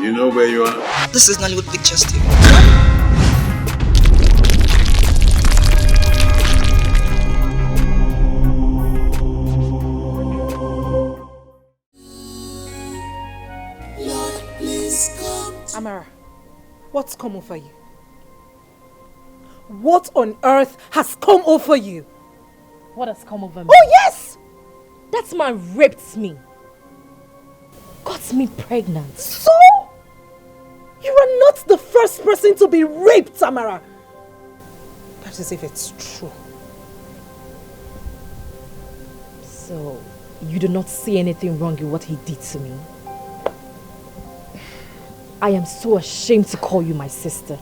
You know where you are? This is Nollywoodpicturestv. Amara, what's come over you? What on earth has come over you? What has come over me? Oh yes! That man raped me. Got me pregnant. So? You are not the first person to be raped, Amara. That is if it's true. So, you do not see anything wrong with what he did to me? I am so ashamed to call you my sister.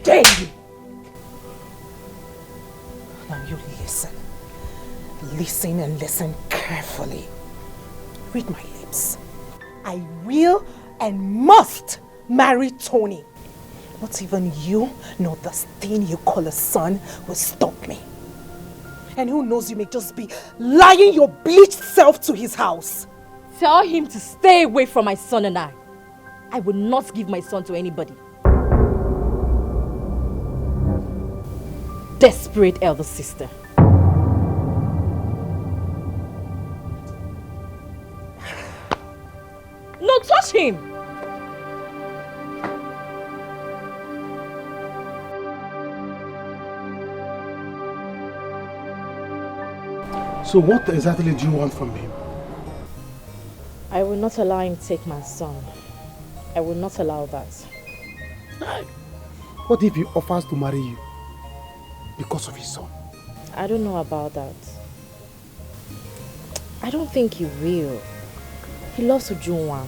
Dare you! Now you listen. Listen and listen carefully. Read my lips. I will and must marry Tony. Not even you, nor this thing you call a son will stop me. And who knows, you may just be lying your bleached self to his house. Tell him to stay away from my son and I. I will not give my son to anybody. Desperate elder sister. No, touch him! So what exactly do you want from him? I will not allow him to take my son. I will not allow that. What if he offers to marry you because of his son? I don't know about that. I don't think he will. He loves Ujunwa.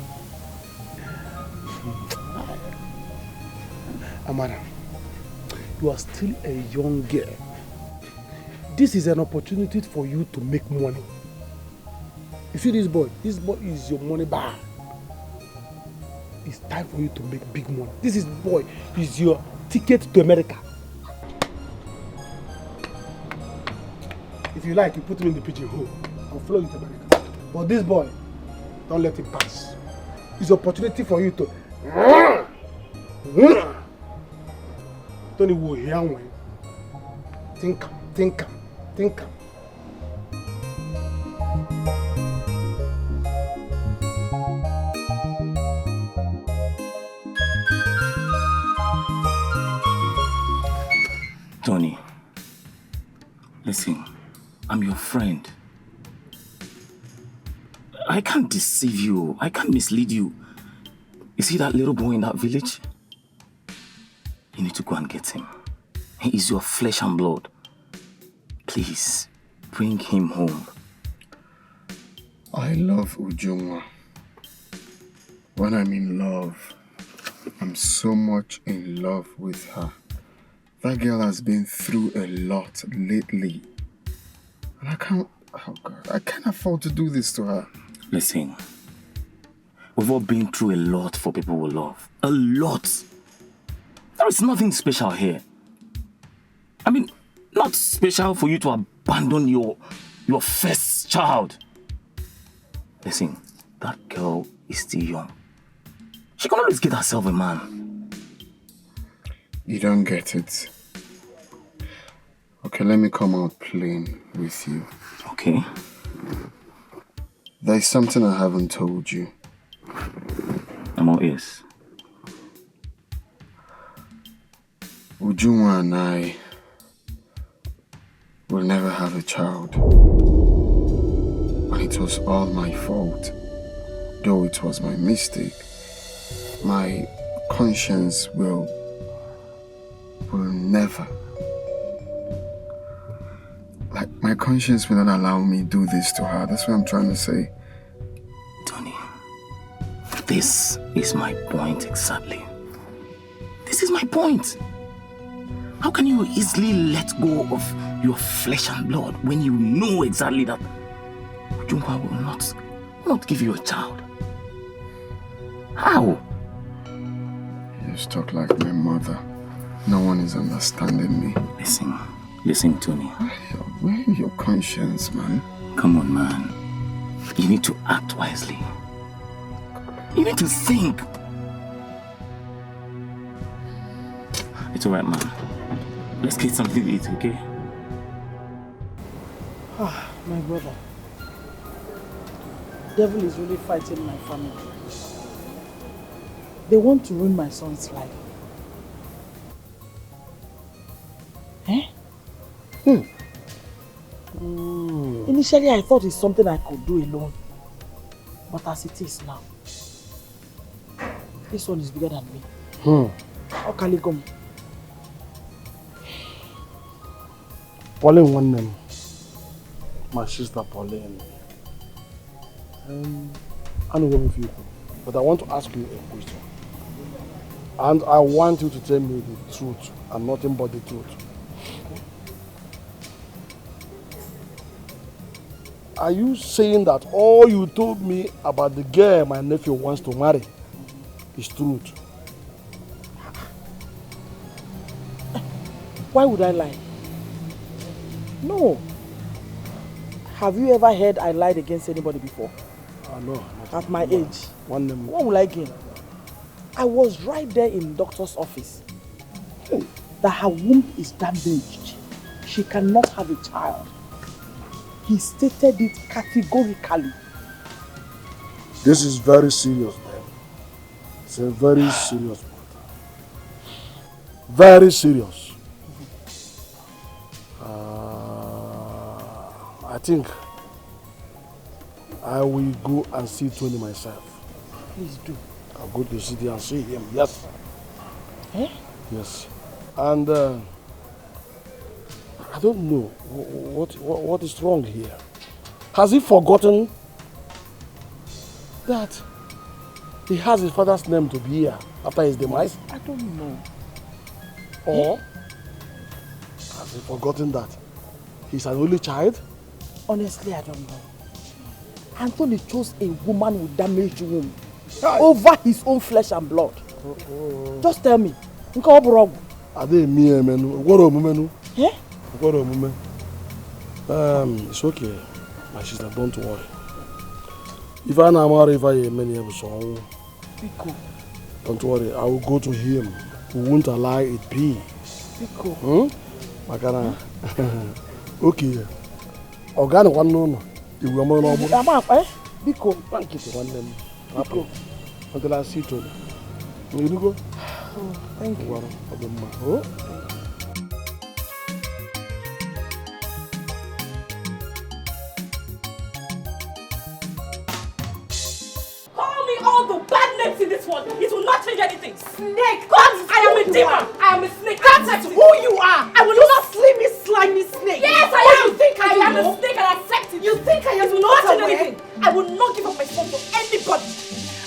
Amara, you are still a young girl. This is an opportunity for you to make money. You see this boy is your money bar. It's time for you to make big money. This boy is your ticket to America. If you like, you put him in the pigeonhole. I'll follow you to America. But this boy, don't let him pass. It's an opportunity for you to... Tony will hear when. Think. Tony, listen, I'm your friend. I can't deceive you. I can't mislead you. You see that little boy in that village? You need to go and get him. He is your flesh and blood. Please, bring him home. I love Ujunwa. When I'm in love, I'm so much in love with her. That girl has been through a lot lately. And I can't afford to do this to her. Listen, we've all been through a lot for people we love. A lot. There is nothing special here. I mean, not special for you to abandon your first child. Listen, that girl is still young. She can always get herself a man. You don't get it. Okay, let me come out plain with you. Okay. There's something I haven't told you. I'm all ears. Ujunwa and I will never have a child. And it was all my fault. Though it was my mistake, my conscience will never. Like, my conscience will not allow me to do this to her. That's what I'm trying to say. Tony, this is my point exactly. This is my point. How can you easily let go of your flesh and blood when you know exactly that Ujunwa will not give you a child? How? You just talk like my mother. No one is understanding me. Listen, Tony. Where is your conscience, man? Come on, man. You need to act wisely. You need to think. It's alright, man. Let's get something to eat, okay? Ah, my brother. Devil is really fighting my family. They want to ruin my son's life. Eh? Initially, I thought it's something I could do alone. But as it is now, this one is bigger than me. How can it come? Pauline one name. My sister Pauline. I know what you, but I want to ask you a question. And I want you to tell me the truth and nothing but the truth. Are you saying that all you told me about the girl my nephew wants to marry is truth? Why would I lie? No. Have you ever heard I lied against anybody before? No. At my age. One name. What will I gain? I was right there in the doctor's office. That her womb is damaged. She cannot have a child. He stated it categorically. This is very serious, man. It's a very serious matter. Very serious. I think I will go and see Tony myself. Please do. I'll go to the city and see him, yes. Eh? Yes. And I don't know what is wrong here. Has he forgotten that he has his father's name to be here after his demise? I don't know. Or has he forgotten that he's an only child? Honestly, I don't know. Anthony chose a woman with damaged womb over his own flesh and blood. Just tell me. Are they me, man? What a woman? Eh? What a woman? It's okay, my sister. Don't worry. If I am married, if I am many episodes, don't worry. I will go to him. We won't allow it be. Makana. Okay. Organ one no. You will more normal. Biko. Thank you to one them. Until I see you. You go. Thank you. Call me all the bad names in this one. It will not change anything. Snake. God, I am a demon. I am a snake. That's who you are. I will not slimy, slimy snake. Yes, I am. You think I am a snake and I accept it. You think I am it will not change anything. I will not give up my phone for anybody.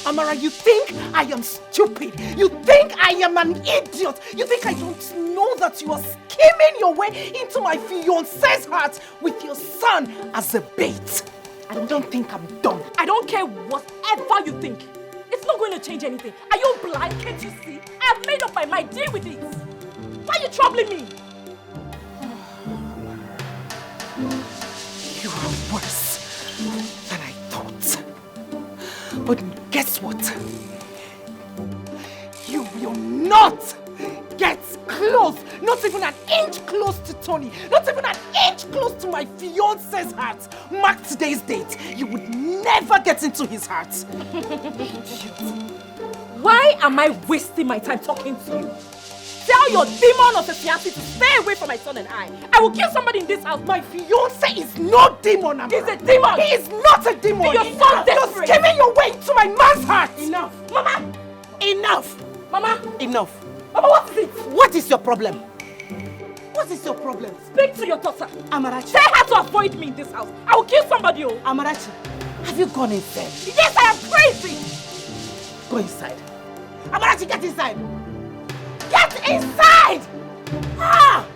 Amara, you think I am stupid? You think I am an idiot? You think I don't know that you are skimming your way into my fiancé's heart with your son as a bait? I don't think I'm dumb. I don't care whatever you think. It's not going to change anything. Are you blind? Can't you see? I have made up my mind. Deal with it. Why are you troubling me? You are worse than I thought. But guess what? You will not get close, not even an inch close to Tony, not even an inch close to my fiancé's heart. Mark today's date. You would never get into his heart. Why am I wasting my time talking to you? Tell your demon of a fiancé to stay away from my son and I. I will kill somebody in this house. My fiancé is no demon, Amara. He's a demon. He is not a demon. Your son desperate. You're skimming your way into my man's heart. Enough. Mama. Enough. Mama. Enough. Mama, what is it? What is your problem? What is your problem? Speak to your daughter. Amarachi. Tell her to avoid me in this house. I will kill somebody. Oh. Amarachi, have you gone insane? Yes, I am crazy. Go inside. Amarachi, get inside. Get inside! Ah!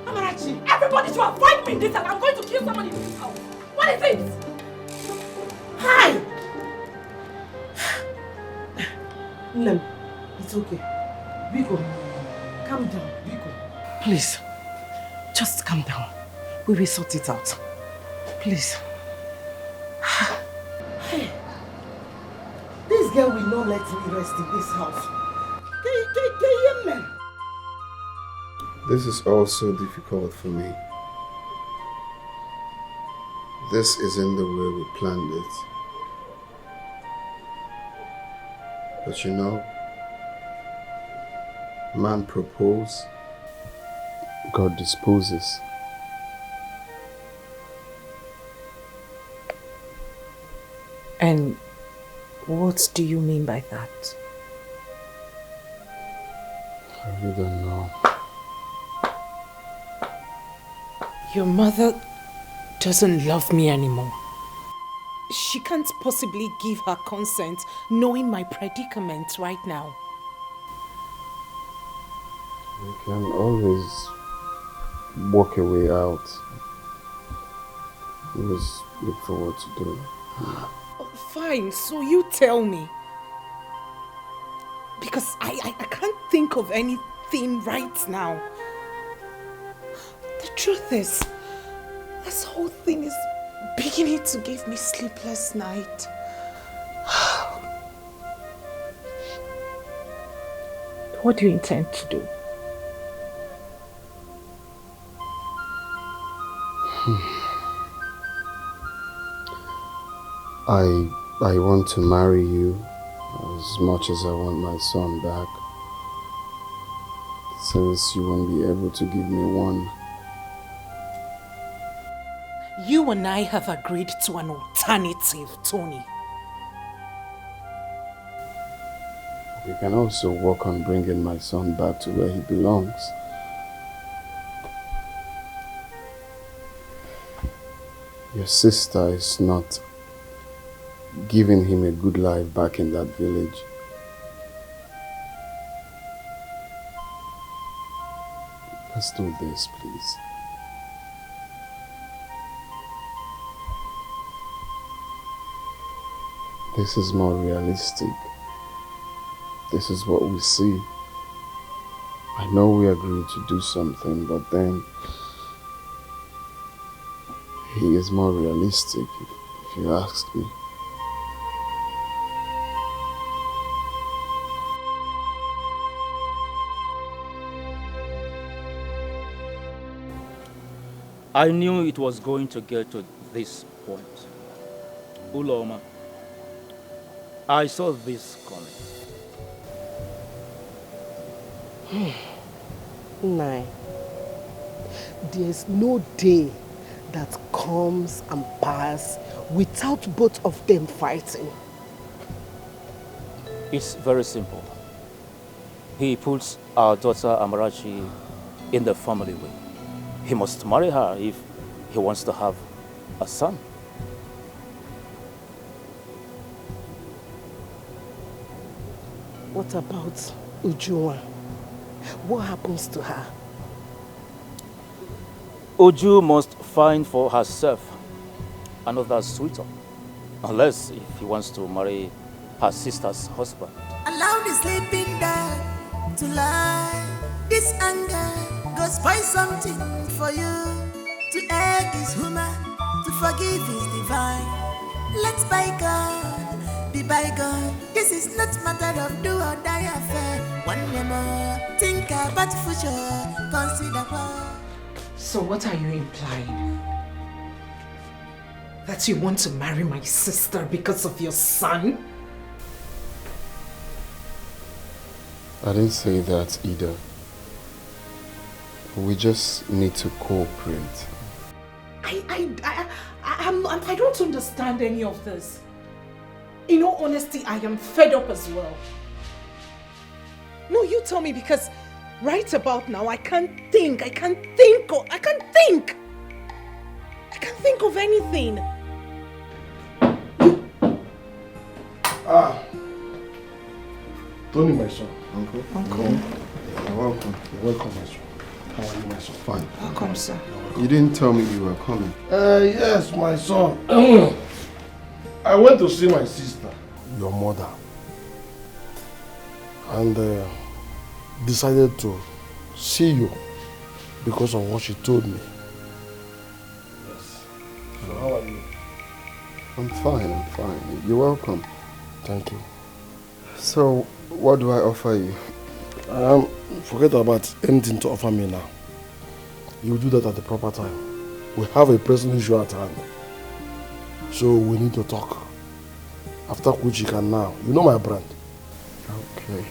Amarachi. Everybody should avoid me in this house. I'm going to kill somebody in this house. What is it? Hi! No, it's okay. Biko, calm down. Biko. Please, just calm down. We will sort it out. Please. girl will not let me rest in this house. This is also difficult for me. This isn't the way we planned it. But you know, man proposes, God disposes. And what do you mean by that? I really don't know. Your mother doesn't love me anymore. She can't possibly give her consent knowing my predicament right now. We can always walk a way out. Always look for what to do. Fine, so you tell me. Because I can't think of anything right now. The truth is, this whole thing is beginning to give me sleepless night. What do you intend to do? I want to marry you as much as I want my son back. Since you won't be able to give me one. You and I have agreed to an alternative, Tony. We can also work on bringing my son back to where he belongs. Your sister is not giving him a good life back in that village. Let's do this, please. This is more realistic. This is what we see. I know we agreed to do something, but then he is more realistic, if you ask me. I knew it was going to get to this point. Uloma, I saw this coming. Nai, there's no day that comes and passes without both of them fighting. It's very simple. He puts our daughter Amarachi in the family way. He must marry her if he wants to have a son. What about Ujunwa? What happens to her? Uju must find for herself another suitor, unless if he wants to marry her sister's husband. Allow the sleeping dog to lie. This anger goes by something for you. To err is human, to forgive is divine. Let's bygone be bygone. This is not matter of do or die affair. One day more, think about future, consider what. So what are you implying? That you want to marry my sister because of your son? I didn't say that either. We just need to cooperate. I don't understand any of this. In all honesty, I am fed up as well. No, you tell me, because right about now I can't think of anything. Tony, my son. Uncle? You're welcome. You're welcome, my son. How are you, my son? Fine. Welcome, sir. You didn't tell me you were coming. Yes, my son. I went to see my sister, your mother, and decided to see you because of what she told me. Yes. So how are you? I'm fine. You're welcome. Thank you. So, what do I offer you? Forget about anything to offer me now. You will do that at the proper time. We have a pressing issue at hand. So we need to talk. After which you can now. You know my brand. Okay.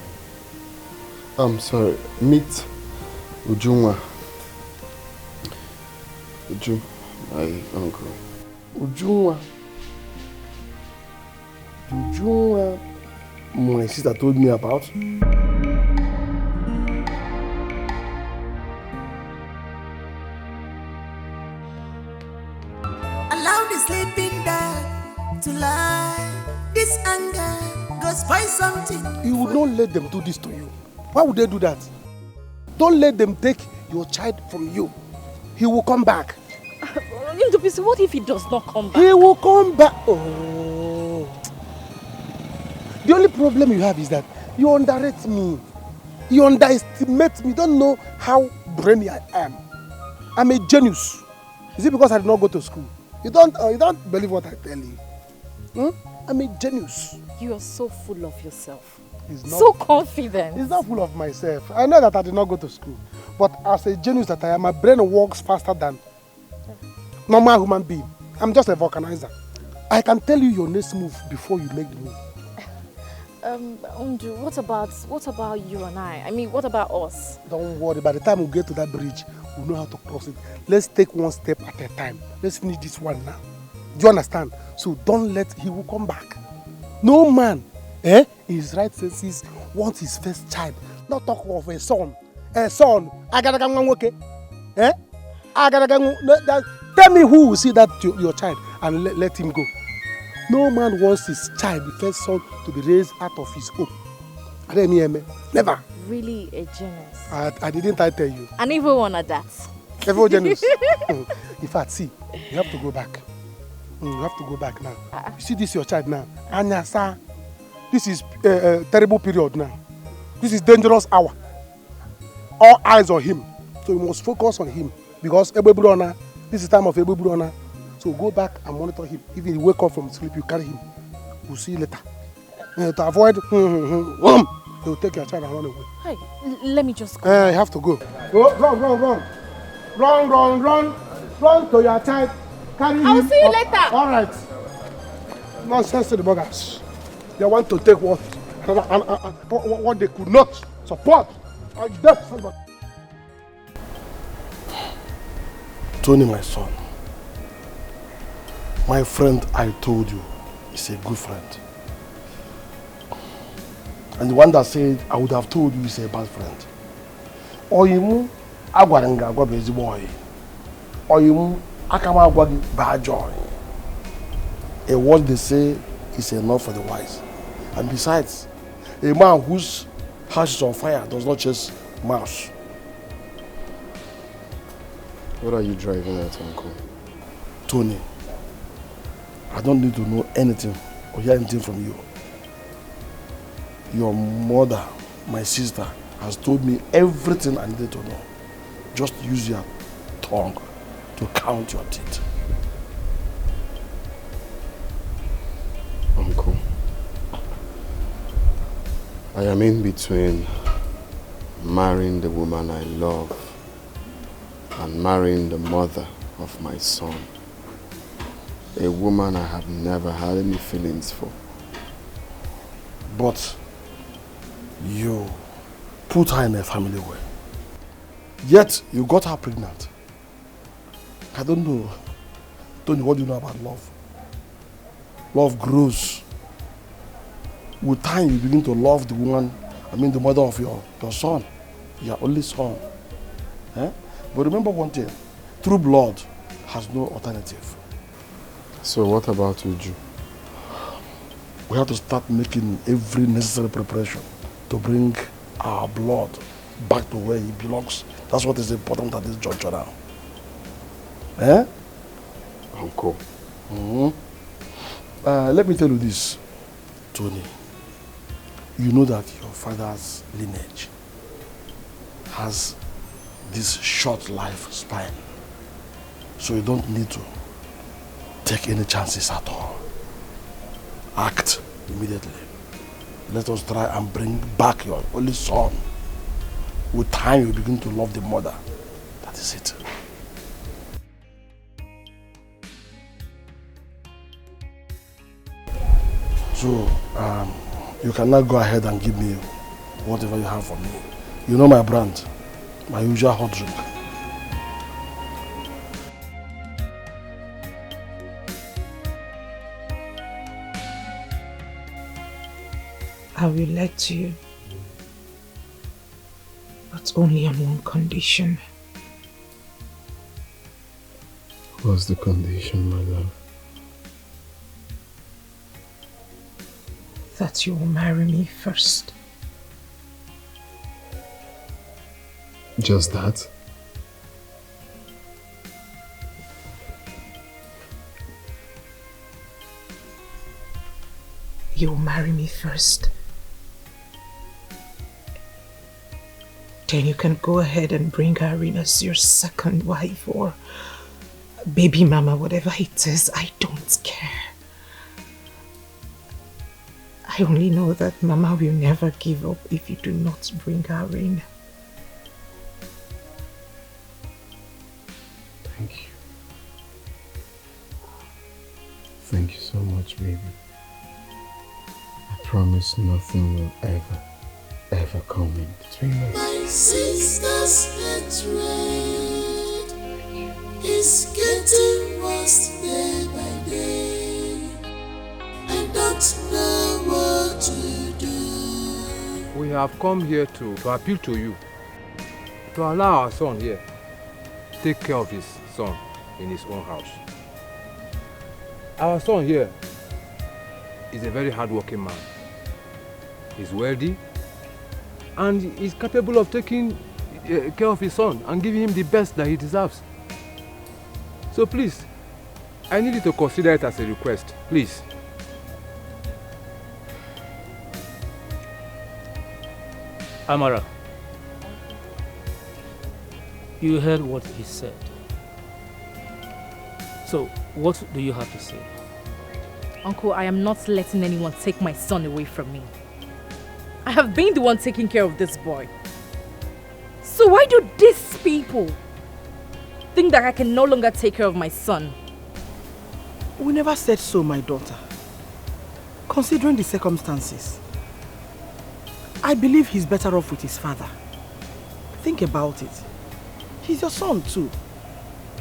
I'm sorry. Meet Ujunwa. Uju, my uncle. Ujunwa. Ujunwa. My sister told me about. Allow the sleeping dog to lie. This anger goes by something. You would not let them do this to you. Why would they do that? Don't let them take your child from you. He will come back. What if he does not come back? He will come back. Oh. The only problem you have is that you underrate me. You underestimate me. You don't know how brainy I am. I'm a genius. Is it because I did not go to school? You don't believe what I tell you. I'm a genius. You are so full of yourself. So confident. It's not full of myself. I know that I did not go to school. But as a genius that I am, my brain works faster than normal human being. I'm just a vulcanizer. I can tell you your next move before you make the move. Unju, what about you and I? I mean, what about us? Don't worry, by the time we get to that bridge, we'll know how to cross it. Let's take one step at a time. Let's finish this one now. Do you understand? So don't let he will come back. No man, in his right senses, wants his first child. Not talk of a son. A son, I gotta go okay. I gotta go. Tell me who will see that your child and let him go. No man wants his child, the first son, to be raised out of his home. Never. Really a genius. I didn't tell you. And even one at that. Every genius. In fact, see, you have to go back. You have to go back now. You see this your child now. Anya, sir, this is a terrible period now. This is dangerous hour. All eyes on him. So you must focus on him. Because this is time of Ebubrona. So go back and monitor him. If he wake up from sleep, you carry him. We'll see you later. To avoid, he will take your child and run away. Hey, let me just go. You have to go. Go, run. Run to your child. Carry him. I'll see you later. All right. Nonsense to the buggers. They want to take what they could not support. Tony, my son. My friend, I told you, is a good friend. And the one that said, I would have told you, is a bad friend. Oyimu, agwarenga agwa bezi boy. Oyimu, akama agwa bad joy. A word they say is enough for the wise. And besides, a man whose house is on fire does not chase mouse. What are you driving at, Uncle? Tony, I don't need to know anything or hear anything from you. Your mother, my sister, has told me everything I needed to know. Just use your tongue to count your teeth. Uncle, I am in between marrying the woman I love and marrying the mother of my son. A woman I have never had any feelings for. But you put her in a family way. Yet you got her pregnant. I don't know. Tony, what do you know about love? Love grows. With time you begin to love the woman, the mother of your son. Your only son. But remember one thing, true blood has no alternative. So what about Uju? We have to start making every necessary preparation to bring our blood back to where it belongs. That's what is important at this juncture now. Uncle. Let me tell you this, Tony. You know that your father's lineage has this short lifespan. So you don't need to take any chances at all. Act immediately. let us try and bring back your only son. With time, you begin to love the mother. That is it. So, you can now go ahead and give me whatever you have for me. You know my brand, my usual hot drink. I will let you, but only on one condition. What's the condition, my love? That you will marry me first. Just that? You will marry me first. Then you can go ahead and bring her in as your second wife or baby mama, whatever it is. I don't care. I only know that Mama will never give up if you do not bring her in. Thank you. Thank you so much, baby. I promise nothing will ever come in between us. My sister's hatred is getting worse day by day. I don't know what to do. We have come here to appeal to you to allow our son here take care of his son in his own house. Our son here is a very hard-working man. He's wealthy and is capable of taking care of his son and giving him the best that he deserves. So please, I need you to consider it as a request, please. Amara, you heard what he said. So, what do you have to say? Uncle, I am not letting anyone take my son away from me. I have been the one taking care of this boy. So why do these people think that I can no longer take care of my son? We never said so, my daughter. Considering the circumstances, I believe he's better off with his father. Think about it. He's your son too.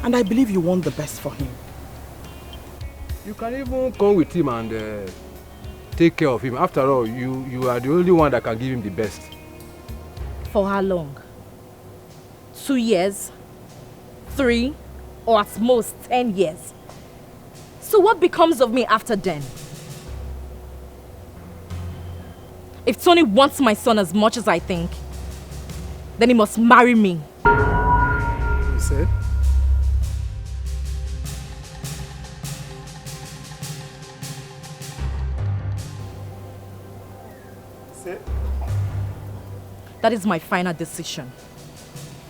And I believe you want the best for him. You can even come with him and take care of him. After all, you are the only one that can give him the best. For how long? 2 years? 3? Or at most 10 years? So what becomes of me after then? If Tony wants my son as much as I think, then he must marry me. You said? That is my final decision.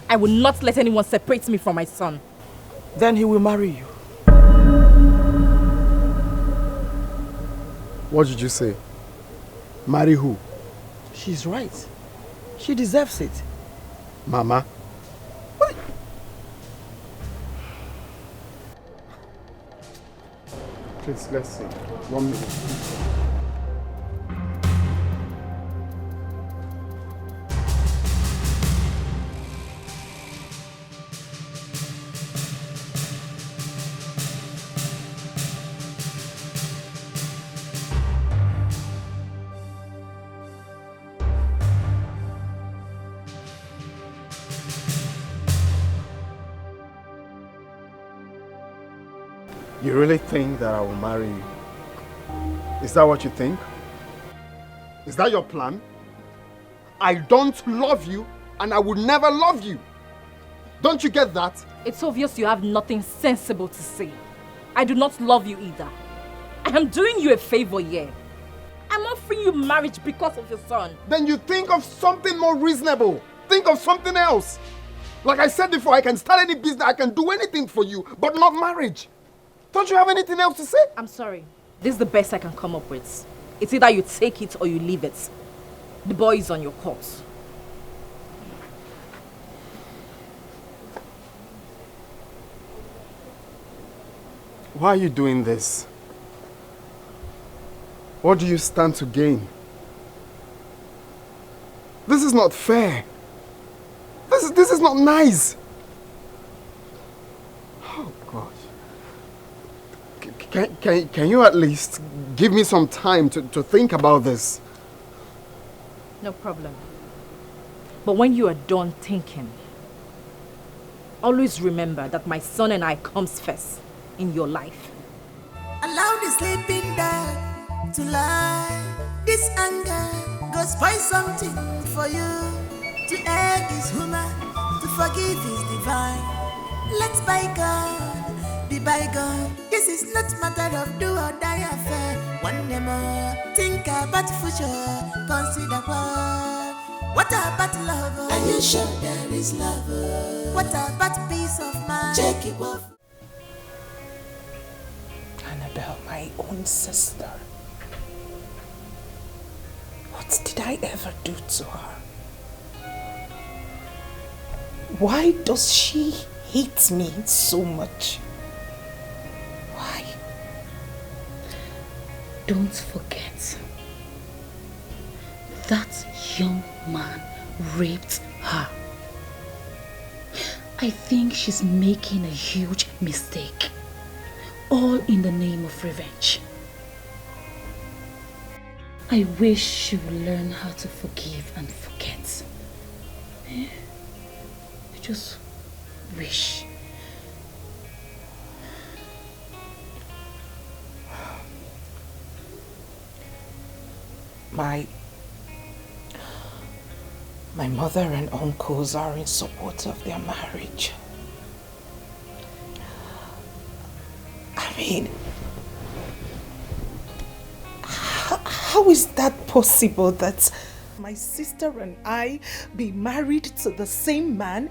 I will not let anyone separate me from my son. Then he will marry you. What did you say? Marry who? She's right. She deserves it. Mama? What? Please, let's see. 1 minute. You really think that I will marry you? Is that what you think? Is that your plan? I don't love you and I will never love you. Don't you get that? It's obvious you have nothing sensible to say. I do not love you either. I am doing you a favor here. I'm offering you marriage because of your son. Then you think of something more reasonable. Think of something else. Like I said before, I can start any business, I can do anything for you, but not marriage. Don't you have anything else to say? I'm sorry. This is the best I can come up with. It's either you take it or you leave it. The boy is on your court. Why are you doing this? What do you stand to gain? This is not fair. This is not nice. Oh God. Can you at least give me some time to think about this? No problem. But when you are done thinking, always remember that my son and I comes first in your life. Allow the sleeping dog to lie. This anger go spoil something for you. To err is human, to forgive is divine. Let's bygone be bygone. This is not matter of do or die affair. One day more, think about future, consider what about love? Are you sure there is love? What about peace of mind? Check it off. Annabelle, my own sister. What did I ever do to her? Why does she hate me so much? Why? Don't forget, that young man raped her. I think she's making a huge mistake, all in the name of revenge. I wish she would learn how to forgive and forget. I just wish. My mother and uncles are in support of their marriage. I mean, how is that possible that my sister and I be married to the same man